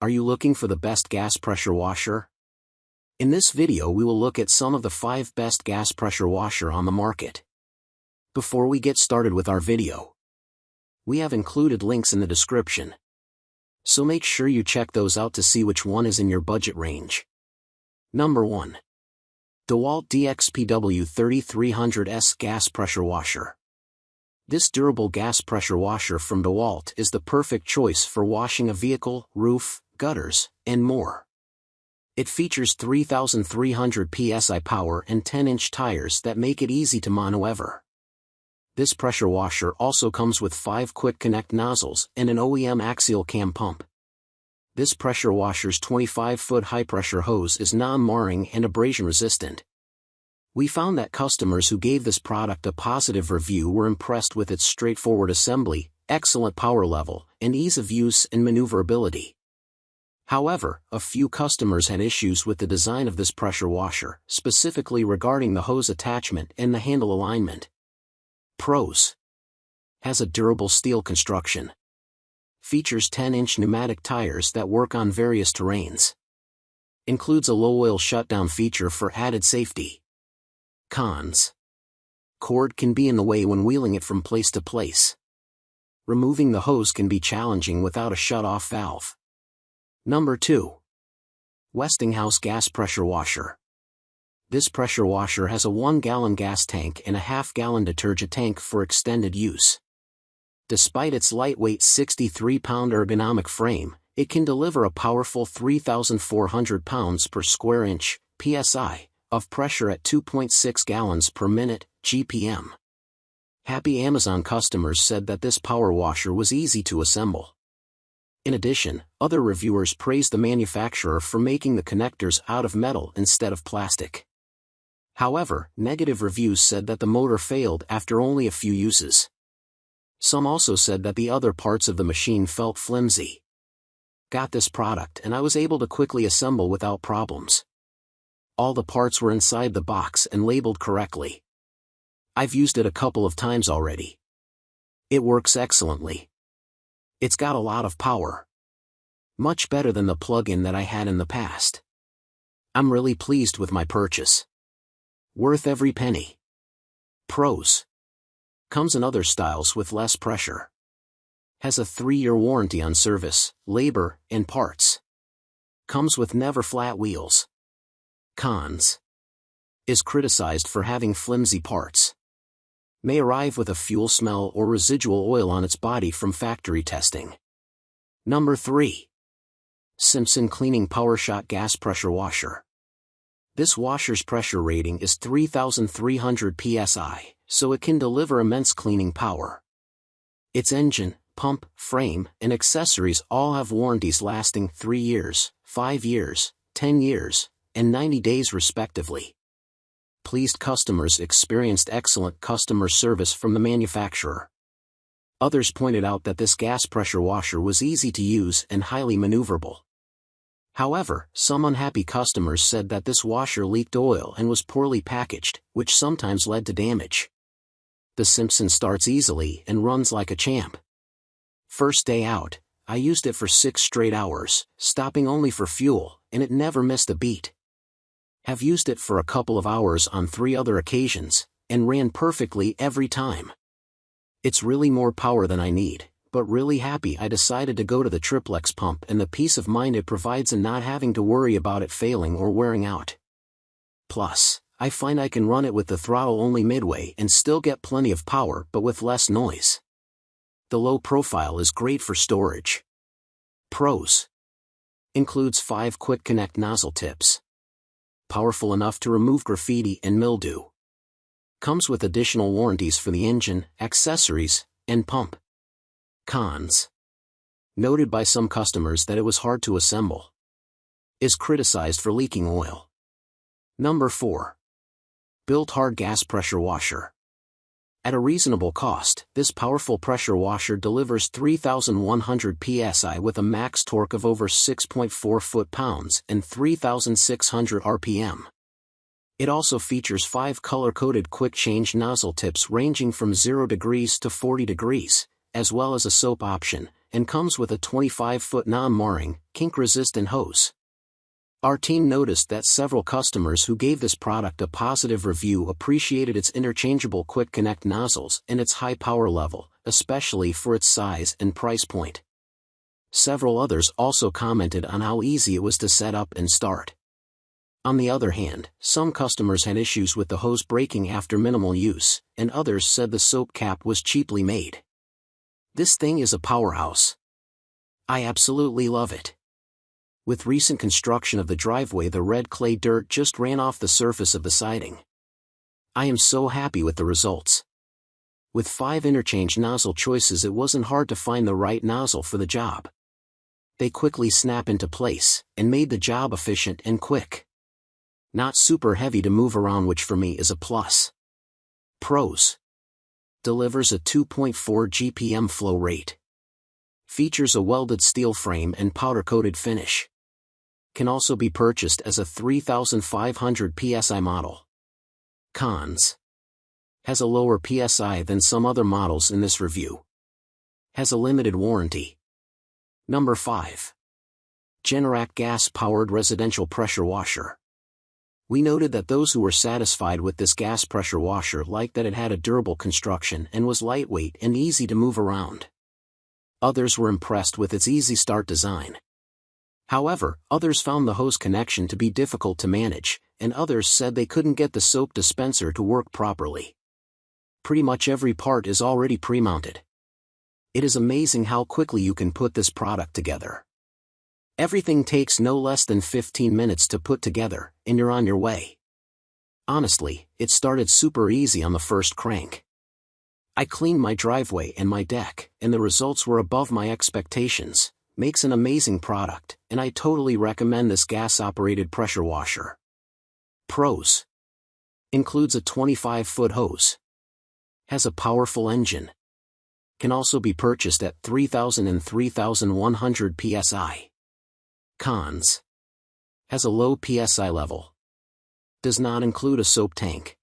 Are you looking for the best gas pressure washer? In this video we will look at some of the 5 best gas pressure washer on the market. Before we get started with our video, we have included links in the description, so make sure you check those out to see which one is in your budget range. Number 1. DeWalt DXPW 3300S Gas Pressure Washer. This durable gas pressure washer from DeWalt is the perfect choice for washing a vehicle, roof, gutters, and more. It features 3,300 psi power and 10-inch tires that make it easy to maneuver. This pressure washer also comes with 5 quick connect nozzles and an OEM axial cam pump. This pressure washer's 25-foot high-pressure hose is non-marring and abrasion resistant. We found that customers who gave this product a positive review were impressed with its straightforward assembly, excellent power level, and ease of use and maneuverability. However, a few customers had issues with the design of this pressure washer, specifically regarding the hose attachment and the handle alignment. Pros: has a durable steel construction. Features 10-inch pneumatic tires that work on various terrains. Includes a low-oil shutdown feature for added safety. Cons: cord can be in the way when wheeling it from place to place. Removing the hose can be challenging without a shut-off valve. Number 2. Westinghouse Gas Pressure Washer. This pressure washer has a 1-gallon gas tank and a half-gallon detergent tank for extended use. Despite its lightweight 63-pound ergonomic frame, it can deliver a powerful 3,400 pounds per square inch, psi, of pressure at 2.6 gallons per minute, GPM. Happy Amazon customers said that this power washer was easy to assemble. In addition, other reviewers praised the manufacturer for making the connectors out of metal instead of plastic. However, negative reviews said that the motor failed after only a few uses. Some also said that the other parts of the machine felt flimsy. Got this product and I was able to quickly assemble without problems. All the parts were inside the box and labeled correctly. I've used it a couple of times already. It works excellently. It's got a lot of power. Much better than the plug-in that I had in the past. I'm really pleased with my purchase. Worth every penny. Pros: comes in other styles with less pressure. Has a 3-year warranty on service, labor, and parts. Comes with never flat wheels. Cons: is criticized for having flimsy parts. May arrive with a fuel smell or residual oil on its body from factory testing. Number 3. Simpson Cleaning PowerShot Gas Pressure Washer. This washer's pressure rating is 3,300 psi, so it can deliver immense cleaning power. Its engine, pump, frame, and accessories all have warranties lasting 3 years, 5 years, 10 years, and 90 days respectively. Pleased customers experienced excellent customer service from the manufacturer. Others pointed out that this gas pressure washer was easy to use and highly maneuverable. However, some unhappy customers said that this washer leaked oil and was poorly packaged, which sometimes led to damage. The Simpson starts easily and runs like a champ. First day out, I used it for 6 straight hours, stopping only for fuel, and it never missed a beat. Have used it for a couple of hours on 3 other occasions, and ran perfectly every time. It's really more power than I need, but really happy I decided to go to the triplex pump and the peace of mind it provides in not having to worry about it failing or wearing out. Plus, I find I can run it with the throttle only midway and still get plenty of power but with less noise. The low profile is great for storage. Pros: includes 5 quick connect nozzle tips. Powerful enough to remove graffiti and mildew. Comes with additional warranties for the engine, accessories, and pump. Cons: noted by some customers that it was hard to assemble. Is criticized for leaking oil. Number 4. BILT Hard Gas Pressure Washer. At a reasonable cost, this powerful pressure washer delivers 3,100 psi with a max torque of over 6.4 foot-pounds and 3,600 RPM. It also features 5 color-coded quick-change nozzle tips ranging from 0 degrees to 40 degrees, as well as a soap option, and comes with a 25-foot non-marring, kink-resistant hose. Our team noticed that several customers who gave this product a positive review appreciated its interchangeable quick connect nozzles and its high power level, especially for its size and price point. Several others also commented on how easy it was to set up and start. On the other hand, some customers had issues with the hose breaking after minimal use, and others said the soap cap was cheaply made. This thing is a powerhouse. I absolutely love it. With recent construction of the driveway, the red clay dirt just ran off the surface of the siding. I am so happy with the results. With 5 interchange nozzle choices, it wasn't hard to find the right nozzle for the job. They quickly snap into place, and made the job efficient and quick. Not super heavy to move around, which for me is a plus. Pros. Delivers a 2.4 GPM flow rate. Features a welded steel frame and powder-coated finish. Can also be purchased as a 3,500 PSI model. Cons. Has a lower PSI than some other models in this review. Has a limited warranty. Number 5. Generac gas-powered residential pressure washer. We noted that those who were satisfied with this gas pressure washer liked that it had a durable construction and was lightweight and easy to move around. Others were impressed with its easy start design. However, others found the hose connection to be difficult to manage, and others said they couldn't get the soap dispenser to work properly. Pretty much every part is already pre-mounted. It is amazing how quickly you can put this product together. Everything takes no less than 15 minutes to put together, and you're on your way. Honestly, it started super easy on the first crank. I cleaned my driveway and my deck, and the results were above my expectations. Makes an amazing product, and I totally recommend this gas-operated pressure washer. Pros. Includes a 25-foot hose. Has a powerful engine. Can also be purchased at 3,000 and 3,100 PSI. Cons. Has a low PSI level. Does not include a soap tank.